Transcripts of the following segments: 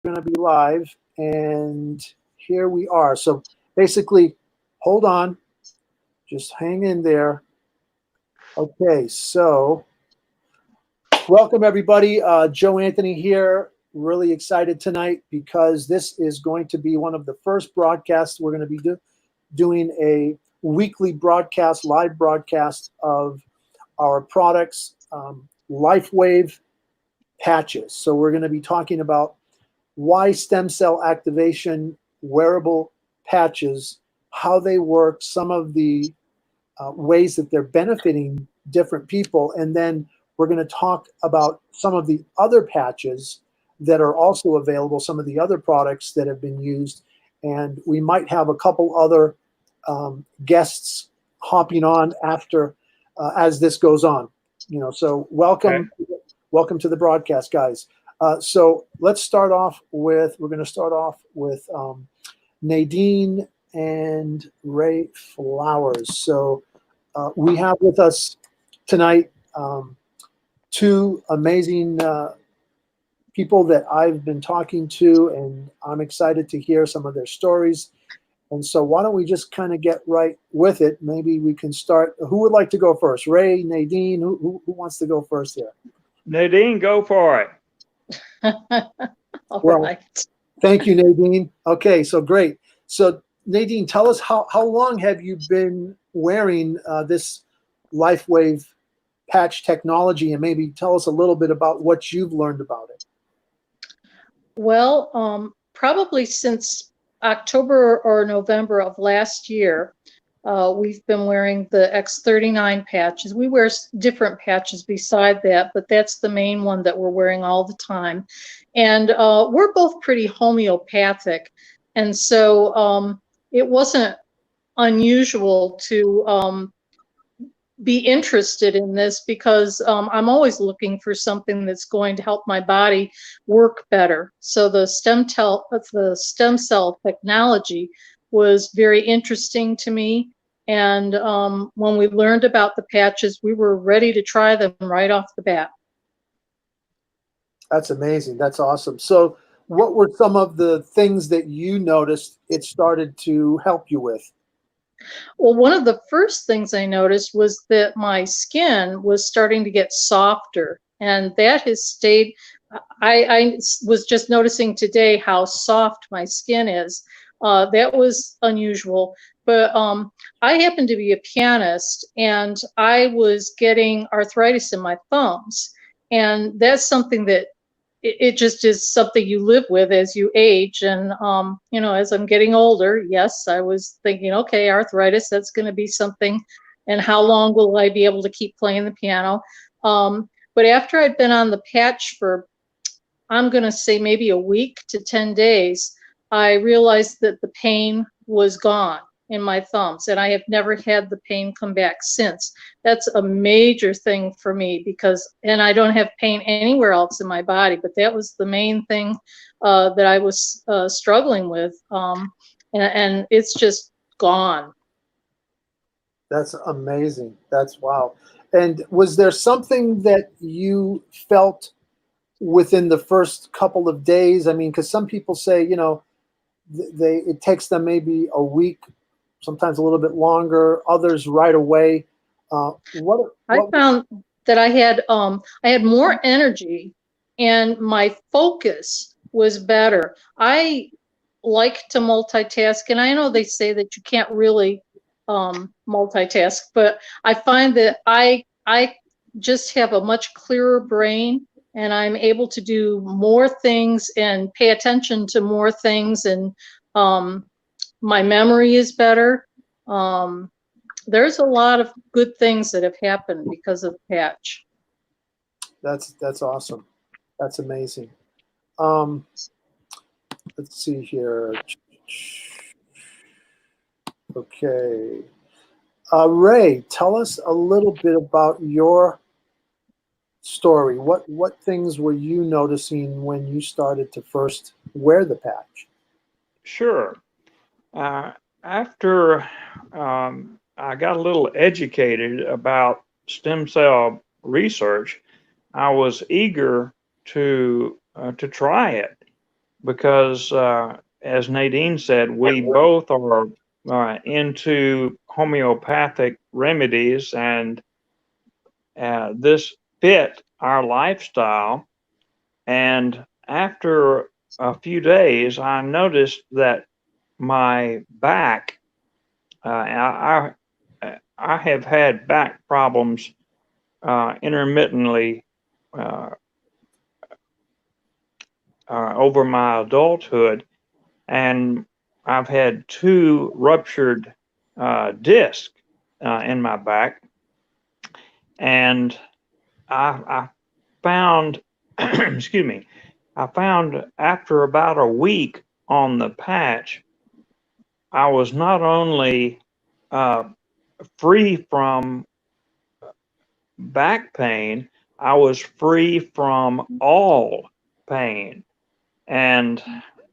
going to be live, and here we are. So basically, hold on, just hang in there. Okay, so welcome everybody. Joe Anthony here. Really excited tonight because this is going to be one of the first broadcasts we're going to be doing a weekly broadcast, live broadcast of our products, LifeWave patches. So we're going to be talking about why stem cell activation wearable patches, how they work, some of the ways that they're benefiting different people, and then we're going to talk about some of the other patches that are also available, some of the other products that have been used, and we might have a couple other guests hopping on after as this goes on. So welcome. Okay. Welcome to the broadcast, guys. So let's start off with, we're going to start off with Nadine and Ray Flowers. So we have with us tonight two amazing people that I've been talking to, and I'm excited to hear some of their stories. And so why don't we just kind of get right with it? Maybe we can start. Who would like to go first? Ray, Nadine, who wants to go first here? Nadine, go for it. All Well, right. Thank you, Nadine. Okay, so great. So Nadine, tell us how long have you been wearing this LifeWave patch technology, and maybe tell us a little bit about what you've learned about it. Well, probably since October or November of last year, we've been wearing the X39 patches. We wear different patches beside that, but that's the main one that we're wearing all the time. And we're both pretty homeopathic. And so it wasn't unusual to be interested in this because I'm always looking for something that's going to help my body work better. So the stem cell technology was very interesting to me. And when we learned about the patches, we were ready to try them right off the bat. That's amazing. That's awesome. So what were some of the things that you noticed it started to help you with? Well, one of the first things I noticed was that my skin was starting to get softer, and that has stayed. I was just noticing today how soft my skin is. That was unusual, but I happen to be a pianist, and I was getting arthritis in my thumbs, and that's something that it just is something you live with as you age. And as I'm getting older, yes, I was thinking, okay, arthritis, that's going to be something, and how long will I be able to keep playing the piano? But after I'd been on the patch for, I'm going to say maybe a week to 10 days, I realized that the pain was gone in my thumbs, and I have never had the pain come back since. That's a major thing for me and I don't have pain anywhere else in my body, but that was the main thing that I was struggling with, and it's just gone. That's amazing. That's wow. And was there something that you felt within the first couple of days? I mean, because some people say, it takes them maybe a week, sometimes a little bit longer, others right away. I found that I had more energy, and my focus was better. I like to multitask, and I know they say that you can't really multitask, but I find that I just have a much clearer brain, and I'm able to do more things and pay attention to more things, and my memory is better. There's a lot of good things that have happened because of the patch. That's awesome. That's amazing. Let's see here. Okay. Ray, tell us a little bit about your story. What things were you noticing when you started to first wear the patch? Sure. After I got a little educated about stem cell research, I was eager to try it. because, as Nadine said, we both are into homeopathic remedies, and this fit our lifestyle. And after a few days, I noticed that my back, I have had back problems intermittently uh, over my adulthood, and I've had two ruptured discs in my back, and I found, excuse me, I found after about a week on the patch, I was not only uh, free from back pain, I was free from all pain. And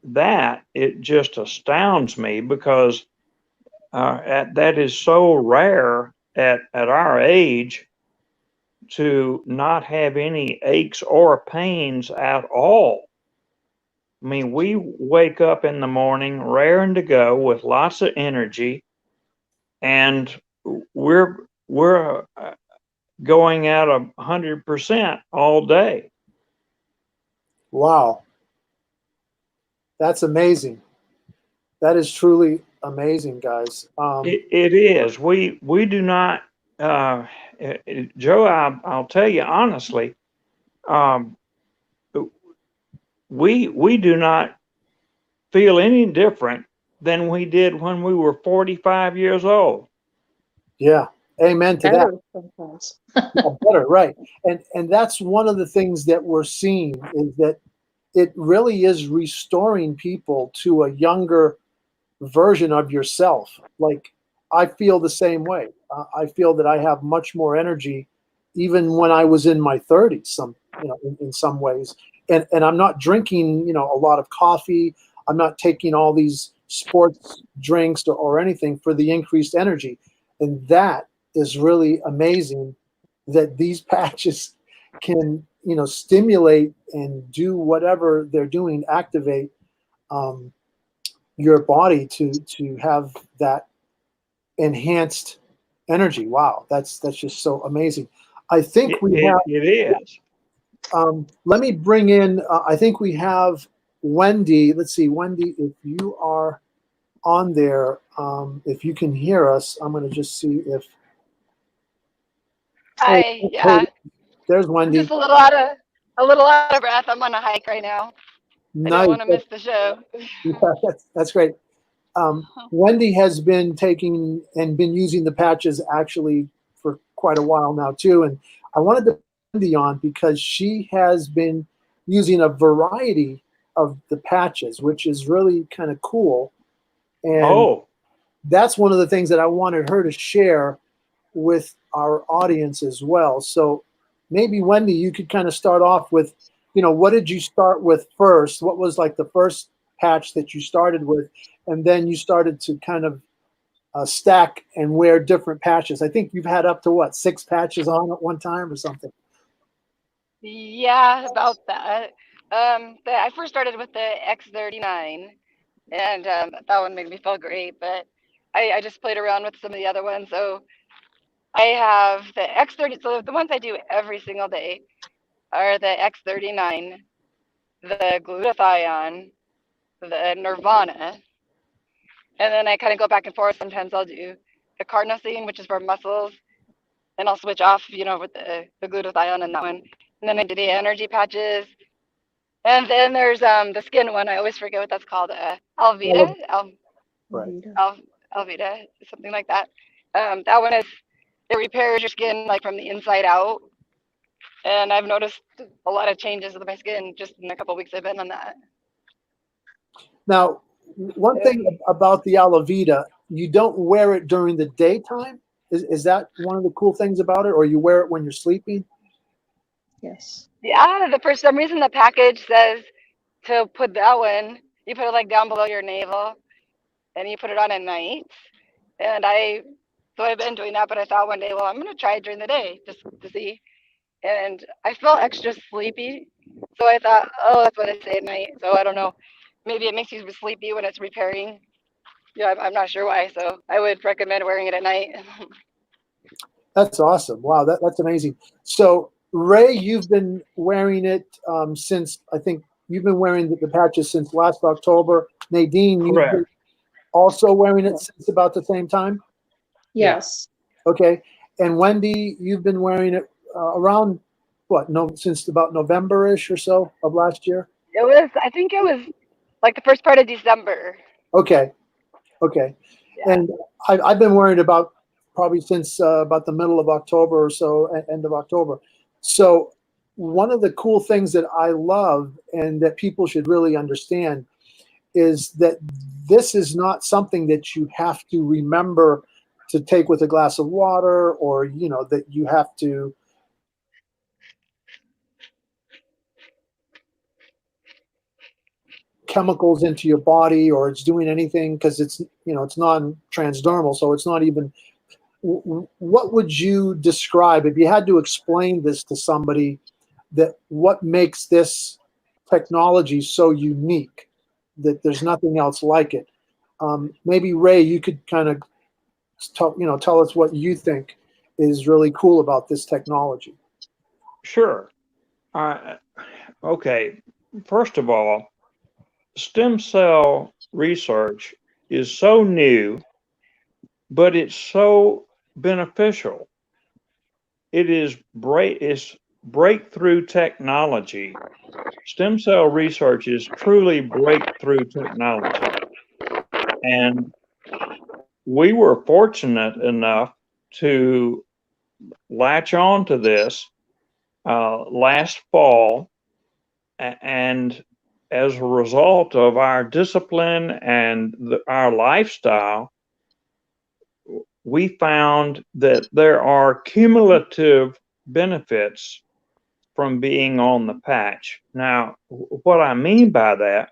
that, it just astounds me because that is so rare at our age to not have any aches or pains at all. I mean, we wake up in the morning raring to go with lots of energy, and we're going at 100% all day. Wow, that's amazing. That is truly amazing, guys. It is. We do not, uh, Joe. I'll tell you honestly, um, we do not feel any different than we did when we were 45 years old. Yeah, amen to that. Better sometimes. Yeah, better, right? And that's one of the things that we're seeing is that it really is restoring people to a younger version of yourself. Like I feel the same way. I feel that I have much more energy, even when I was in my 30s. In some ways, and I'm not drinking, a lot of coffee. I'm not taking all these sports drinks or anything for the increased energy, and that is really amazing. That these patches can, stimulate and do whatever they're doing, activate. Um, your body to have that enhanced energy. Wow, that's just so amazing. I think we have. It is. Let me bring in. I think we have Wendy. Let's see, Wendy, if you are on there, if you can hear us, I'm going to just see if. Oh, Hi, hey, yeah. there's I'm just Wendy. a little out of breath. I'm on a hike right now. I don't Nice. want to miss the show. Yeah, that's great. Wendy has been taking and been using the patches actually for quite a while now too, and I wanted to put Wendy on because she has been using a variety of the patches, which is really kind of cool. And Oh, that's one of the things that I wanted her to share with our audience as well. So maybe Wendy, you could kind of start off with, what did you start with first? What was like the first patch that you started with? And then you started to kind of stack and wear different patches. I think you've had up to what, 6 patches on at one time or something? Yeah, about that. I first started with the X39, and that one made me feel great. But I just played around with some of the other ones. So I have the X30. So the ones I do every single day are the X39, the glutathione, the Nirvana, and then I kind of go back and forth. Sometimes I'll do the carnosine, which is for muscles, and I'll switch off, with the glutathione and that one. And then I do the energy patches. And then there's the skin one. I always forget what that's called. Alvita, Right. Al, Alvita, something like that. That one is it repairs your skin like from the inside out. And I've noticed a lot of changes with my skin just in a couple of weeks I've been on that. Now, one thing about the aloe vera, you don't wear it during the daytime. Is that one of the cool things about it, or you wear it when you're sleeping? Yes. Yeah, for some reason the package says to put that one. You put it like down below your navel, and you put it on at night. And so I've been doing that, but I thought one day, well, I'm gonna try it during the day just to see. And I felt extra sleepy, so I thought, oh, that's what I say at night. So I don't know. maybe it makes you sleepy when it's repairing. Yeah, I'm not sure why. So I would recommend wearing it at night. That's awesome. Wow, that's amazing. So, Ray, you've been wearing it since, I think you've been wearing the patches since last October. Nadine, you've been Correct. also wearing it since about the same time? Yeah. Yes. Okay. And Wendy, you've been wearing it around what? No, since about November-ish or so of last year. I think it was like the first part of December. Okay. Okay. Yeah. And I've been wearing it about probably since about the middle of October or so, end of October. So one of the cool things that I love and that people should really understand is that this is not something that you have to remember to take with a glass of water, or that you have to chemicals into your body, or it's doing anything, because it's non-transdermal, so it's not even. What would you describe if you had to explain this to somebody, that what makes this technology so unique that there's nothing else like it? Maybe Ray, you could kind of tell us what you think is really cool about this technology. Sure. Uh, okay. First of all, stem cell research is so new, but it's so beneficial. It's breakthrough technology. Stem cell research is truly breakthrough technology. And we were fortunate enough to latch on to this last fall. And as a result of our discipline and our lifestyle, we found that there are cumulative benefits from being on the patch. Now, what I mean by that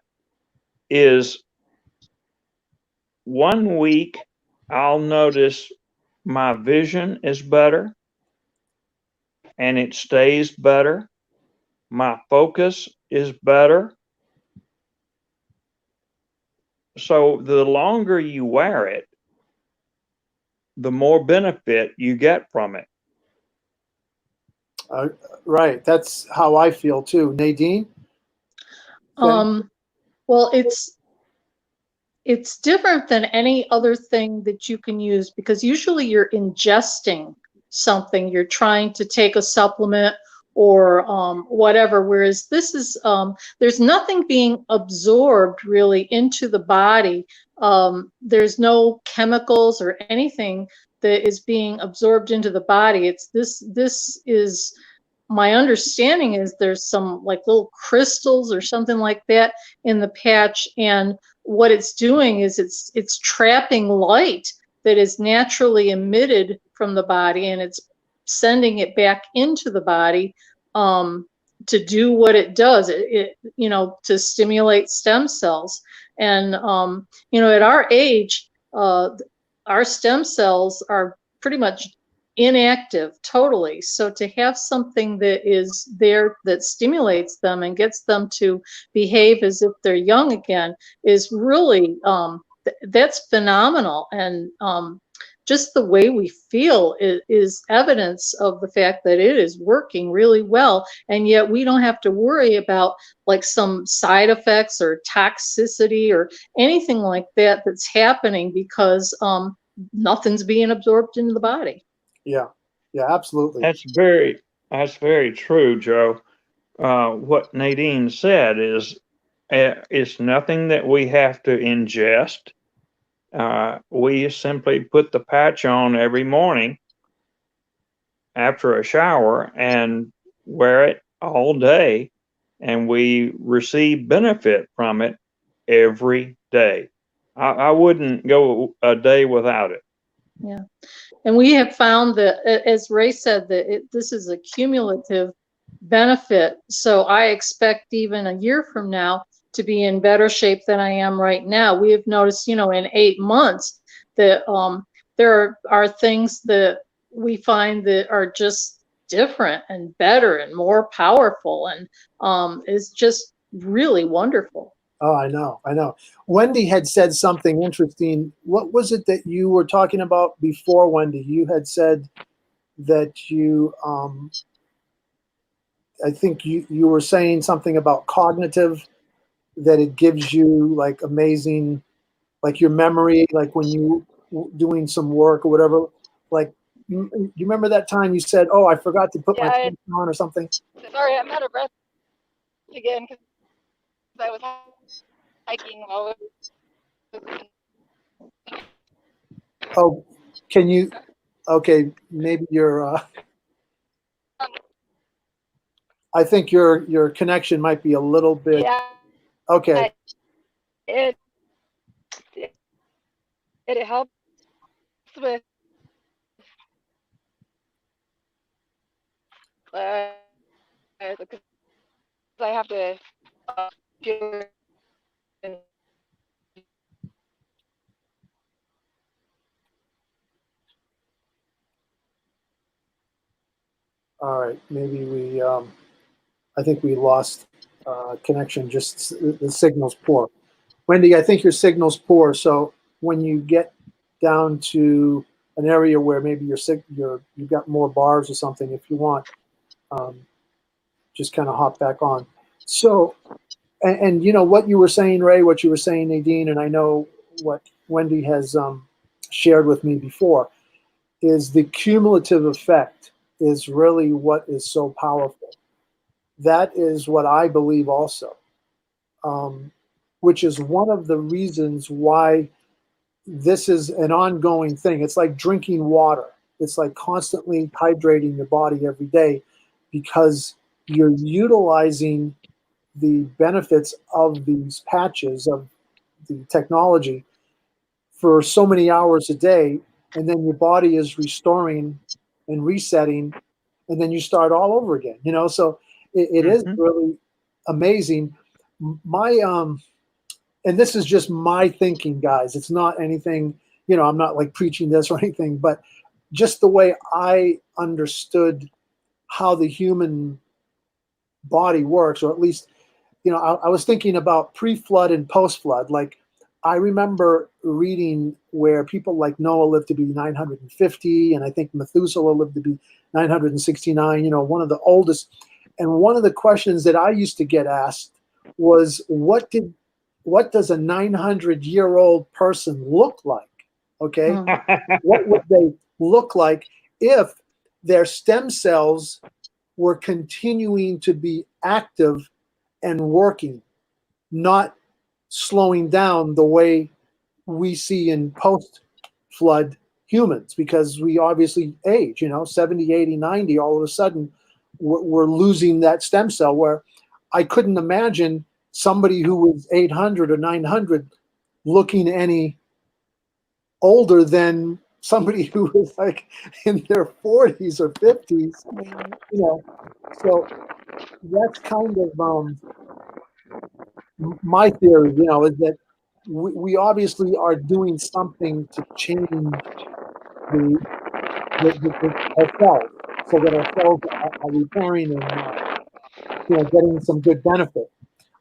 is 1 week I'll notice my vision is better and it stays better. My focus is better. So the longer you wear it, the more benefit you get from it. Uh, right, that's how I feel too. Nadine? Well, it's different than any other thing that you can use, because usually you're ingesting something, you're trying to take a supplement or whatever, whereas this is there's nothing being absorbed really into the body. There's no chemicals or anything that is being absorbed into the body. It's this is, my understanding is there's some like little crystals or something like that in the patch, and what it's doing is it's trapping light that is naturally emitted from the body, and it's sending it back into the body to do what it does, to stimulate stem cells. And at our age, our stem cells are pretty much inactive totally. So to have something that is there that stimulates them and gets them to behave as if they're young again is really that's phenomenal. And just the way we feel is evidence of the fact that it is working really well, and yet we don't have to worry about like some side effects or toxicity or anything like that that's happening, because nothing's being absorbed into the body. Yeah, yeah, absolutely. That's very true, Joe. What Nadine said is it's nothing that we have to ingest. We simply put the patch on every morning after a shower and wear it all day, and we receive benefit from it every day. I wouldn't go a day without it. Yeah. And we have found that, as Ray said, that this is a cumulative benefit. So I expect even a year from now to be in better shape than I am right now. We have noticed, in 8 months that there are things that we find that are just different and better and more powerful, and is just really wonderful. Oh, I know, I know. Wendy had said something interesting. What was it that you were talking about before, Wendy? You had said that I think you were saying something about cognitive, that it gives you like amazing, like your memory, like when you doing some work or whatever. Like, you remember that time you said, "Oh, I forgot to put my Yeah, pants on" or something? sorry, I'm out of breath again because I was hiking while I was Oh, can you? Okay, maybe your. I think your connection might be a little bit. yeah, Okay, it it helps with because I have to do all right. Maybe we. I think we lost connection. Just the signal's poor. Wendy, I think your signal's poor. So when you get down to an area where maybe you've got more bars or something, if you want, um, just kind of hop back on. So, and you know what you were saying, Ray, what you were saying, Nadine, and I know what Wendy has shared with me before, is the cumulative effect is really what is so powerful. That is what I believe also, um, which is one of the reasons why this is an ongoing thing. It's like drinking water. It's like constantly hydrating your body every day, because you're utilizing the benefits of these patches of the technology for so many hours a day, and then your body is restoring and resetting, and then you start all over again. So it is Mhm. really amazing. My and this is just my thinking, guys. It's not anything, I'm not like preaching this or anything, but just the way I understood how the human body works, or at least, I was thinking about pre-flood and post-flood. Like, I remember reading where people like Noah lived to be 950, and I think Methuselah lived to be 969. One of the oldest. And one of the questions that I used to get asked was, what does a 900-year-old person look like? Okay, Mm. what would they look like if their stem cells were continuing to be active and working, not slowing down the way we see in post flood humans, because we obviously age, 70, 80, 90, all of a sudden we're losing that stem cell, where I couldn't imagine somebody who was 800 or 900 looking any older than somebody who was like in their 40s or 50s, you know. So that's kind of my theory, is that we obviously are doing something to change the, ourselves, so that ourselves are repairing and getting some good benefit.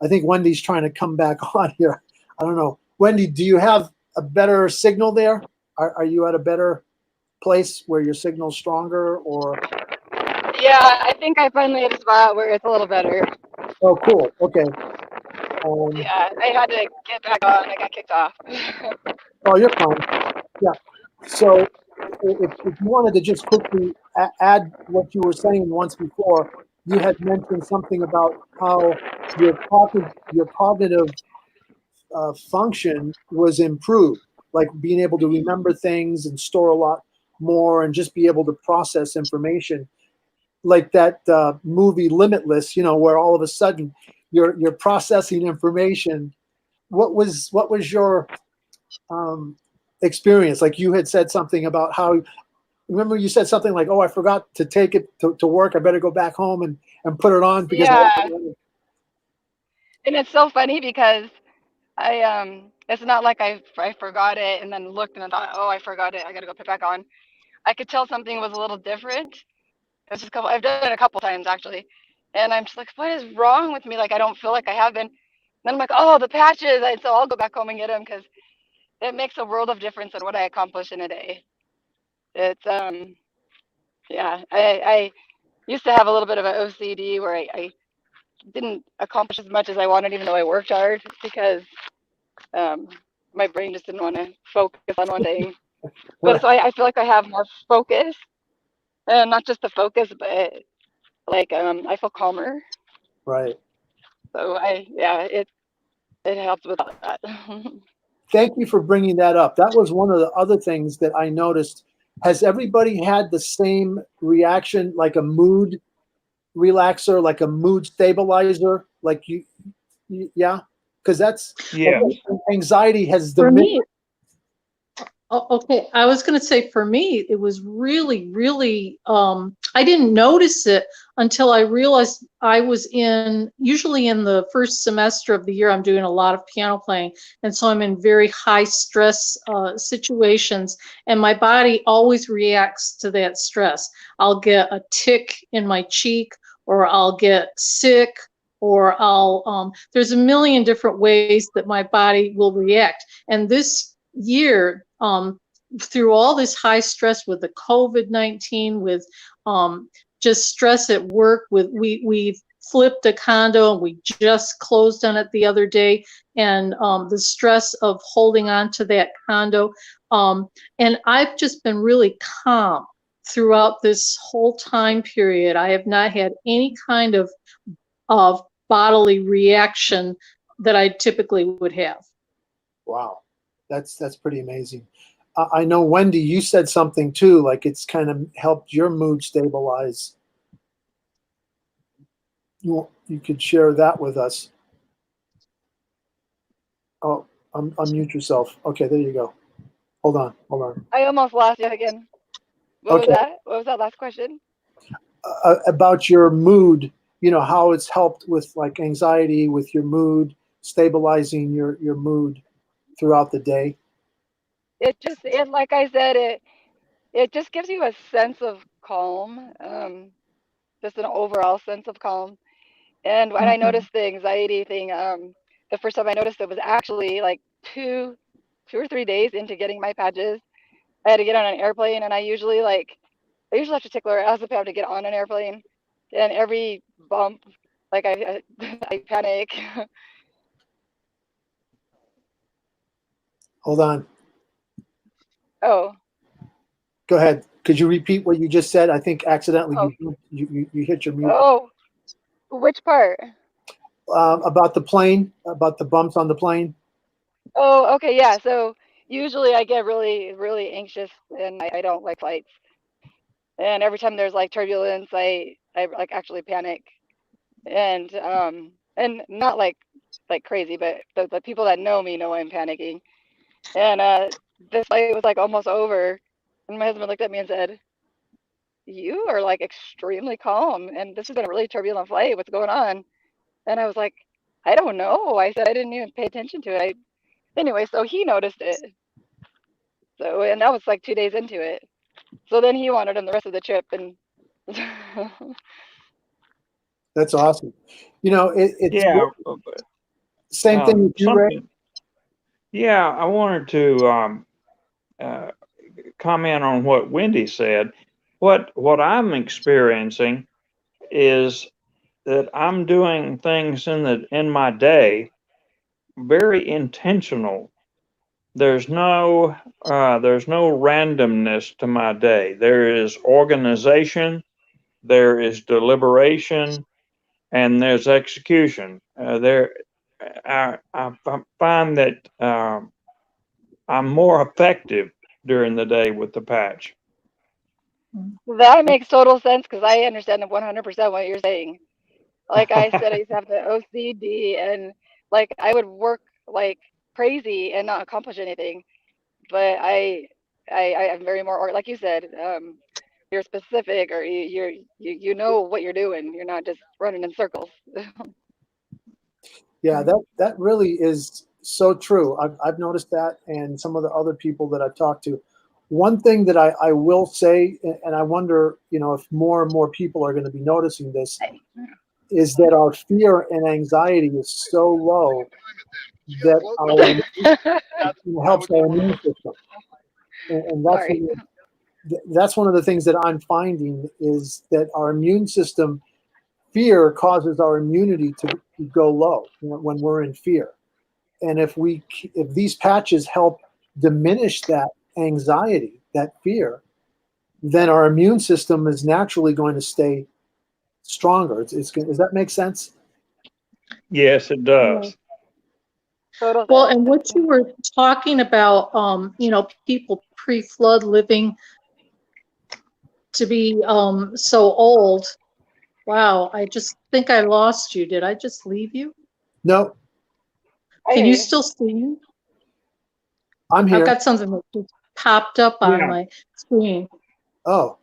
I think Wendy's trying to come back on here. I don't know, Wendy. Do you have a better signal there? Are you at a better place where your signal's stronger, or? yeah, I think I finally hit a spot where it's a little better. Oh, cool. Okay. Um, Yeah, I had to get back on. I got kicked off. oh, you're fine. Yeah. So if you wanted to just quickly add what you were saying once before, you had mentioned something about how your cognitive function was improved, like being able to remember things and store a lot more, and just be able to process information, like that movie Limitless, where all of a sudden you're processing information. What was your um, experience? Like, you had said something about how, remember you said something like, "Oh, I forgot to take it to work. I better go back home and put it on because I." Yeah, and it's so funny because it's not like I forgot it and then looked and I thought, oh, I forgot it. I gotta go put it back on. I could tell something was a little different. It was just a I've done it a couple times actually, and I'm just like, what is wrong with me? Like I don't feel like I have been. then I'm like, oh, the patches. And so I'll go back home and get them because it makes a world of difference in what I accomplish in a day. It's yeah, I used to have a little bit of an OCD where I didn't accomplish as much as I wanted, even though I worked hard because um, my brain just didn't want to focus on one thing. But so I feel like I have more focus, and not just the focus, but like I feel calmer. Right. So yeah, it helps with that. Thank you for bringing that up. That was one of the other things that I noticed. Has everybody had the same reaction, like a mood relaxer, like a mood stabilizer? Like yeah, because that's Yes. anxiety has For diminished. me, okay, I was going to say for me, it was really, really, I didn't notice it until I realized I was usually in the first semester of the year, I'm doing a lot of piano playing. And so I'm in very high stress situations, and my body always reacts to that stress. I'll get a tick in my cheek, or I'll get sick, or there's a million different ways that my body will react. And this year, through all this high stress with the COVID-19, with just stress at work, with we flipped a condo and we just closed on it the other day, and the stress of holding on to that condo, and I've just been really calm throughout this whole time period. I have not had any kind of bodily reaction that I typically would have. Wow, that's pretty amazing. I know, Wendy, you said something too, like it's kind of helped your mood stabilize. You could share that with us. Oh, unmute yourself. Okay, there you go. Hold on. I almost lost you again. What was Okay, that? What was that last question? about your mood. You know how it's helped with like anxiety, with your mood, stabilizing your mood throughout the day. It like I said, it just gives you a sense of calm, just an overall sense of calm. And when I Mhm. noticed the anxiety thing, the first time I noticed it was actually like two or 3 days into getting my patches. I had to get on an airplane, and I usually have to tickle her. I also have to get on an airplane, and every bump, like I panic. Hold on. Oh, Go ahead. Could you repeat what you just said? I think accidentally oh, you hit your mute. oh, which part? About the plane, about the bumps on the plane. Oh, okay, yeah. So usually I get really, really anxious, and I don't like flights. And every time there's like turbulence, I like actually panic, and not like crazy, but the people that know me know I'm panicking. And this flight was like almost over, and my husband looked at me and said, "You are like extremely calm, and this has been a really turbulent flight. What's going on?" And I was like, "I don't know." I said I didn't even pay attention to it. Anyway, so he noticed it. So, and that was like 2 days into it. So then he wanted him the rest of the trip, and That's awesome. You know, it's Yeah. same thing with you, Ray. Something. Yeah, I wanted to uh, comment on what Wendy said. What I'm experiencing is that I'm doing things in my day very intentional. There's no randomness to my day. There is organization, there is deliberation, and there's execution. I find that I'm more effective during the day with the patch. that makes total sense because I understand 100% what you're saying. Like I said, I used to have the OCD, and like I would work like crazy and not accomplish anything. But I am very more, or like you said, you're specific, or you know what you're doing. You're not just running in circles. Yeah, that really is so true. I've noticed that, and some of the other people that I've talked to. One thing that I will say, and I wonder, you know, if more and more people are going to be noticing this. is that our fear and anxiety is so low that it helps our immune system. And Sorry. that's one of the things that I'm finding is that our immune system, fear causes our immunity to go low when we're in fear. And if these patches help diminish that anxiety, that fear, then our immune system is naturally going to stay stronger. Does that make sense? Yes, it does. Total Well, sense. and what you were talking about, people pre-flood living to be so old. Wow, I just think I lost you. Did I just leave you? No, I Can hear you you. still see me? I'm I've here. got something that just popped up on Yeah. my screen. Oh,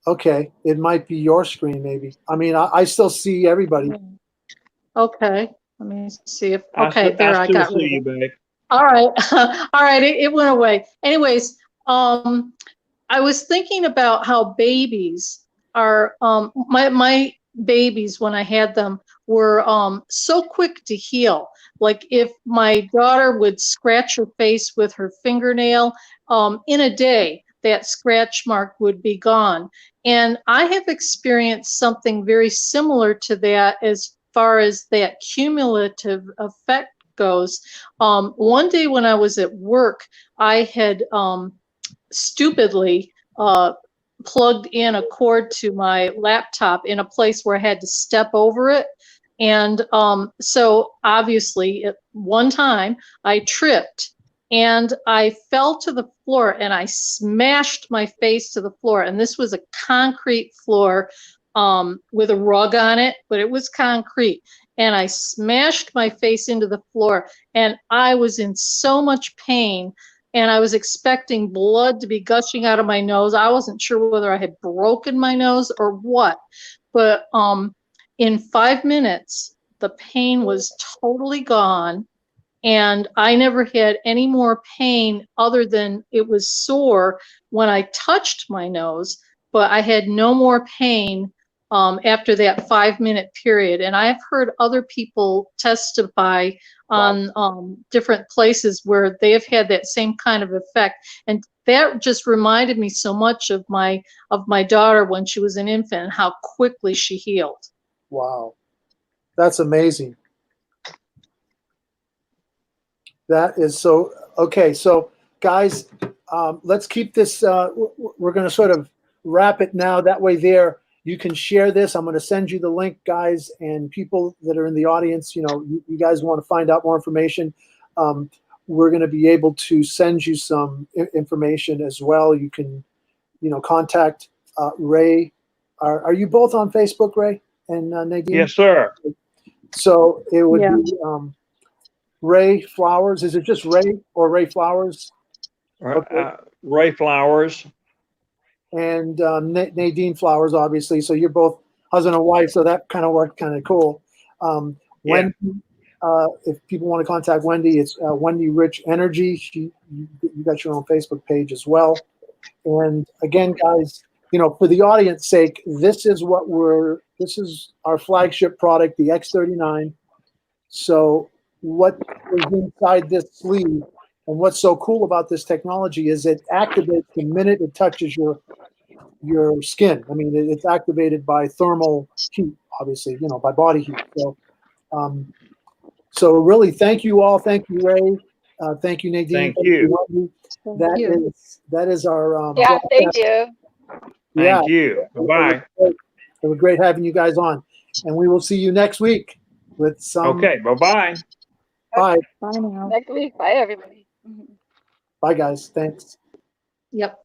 okay. It might be your screen, maybe. I mean, I still see everybody. Okay, let me see if, I, okay, there, I I still got see rid of you, it. babe. All right, all right, it went away. Anyways, I was thinking about how babies are, my babies, when I had them, were so quick to heal. Like if my daughter would scratch her face with her fingernail, in a day, that scratch mark would be gone. And I have experienced something very similar to that as far as that cumulative effect goes. One day when I was at work, I had stupidly plugged in a cord to my laptop in a place where I had to step over it. And so obviously at one time I tripped and I fell to the floor and I smashed my face to the floor. And this was a concrete floor with a rug on it, but it was concrete. And I smashed my face into the floor and I was in so much pain and I was expecting blood to be gushing out of my nose. I wasn't sure whether I had broken my nose or what, but in 5 minutes, the pain was totally gone, and I never had any more pain other than it was sore when I touched my nose, but I had no more pain after that 5 minute period. And I've heard other people testify on different places where they have had that same kind of effect. And that just reminded me so much of my daughter when she was an infant and how quickly she healed. Wow. That's amazing. That is so, okay. So guys, let's keep this, we're going to sort of wrap it now. That way there, you can share this. I'm going to send you the link, guys, and people that are in the audience, you guys want to find out more information. We're going to be able to send you some information as well. You can, contact Ray. Are you both on Facebook, Ray and Nadine? Yes, sir. So it would Yeah. be Ray Flowers. Is it just Ray or Ray Flowers? Okay. Ray Flowers. And Nadine Flowers, obviously. So you're both husband and wife. So that kind of worked kind of cool. Wendy, if people want to contact Wendy, it's Wendy Rich Energy. You got your own Facebook page as well. And again, guys, for the audience sake, this is our flagship product, the X39. So what is inside this sleeve and what's so cool about this technology is it activates the minute it touches your skin. I mean, it's activated by thermal heat, obviously, by body heat. So really, thank you all. Thank you, Ray. Thank you, Nadine. Thank you. Wendy. Thank you. That is our Yeah, thank you. Yeah, Thank you. Bye-bye. it was great having you guys on, and we will see you next week with some. Okay, bye-bye. Bye. Bye now. Next week. Bye, everybody. Bye, guys. Thanks. Yep.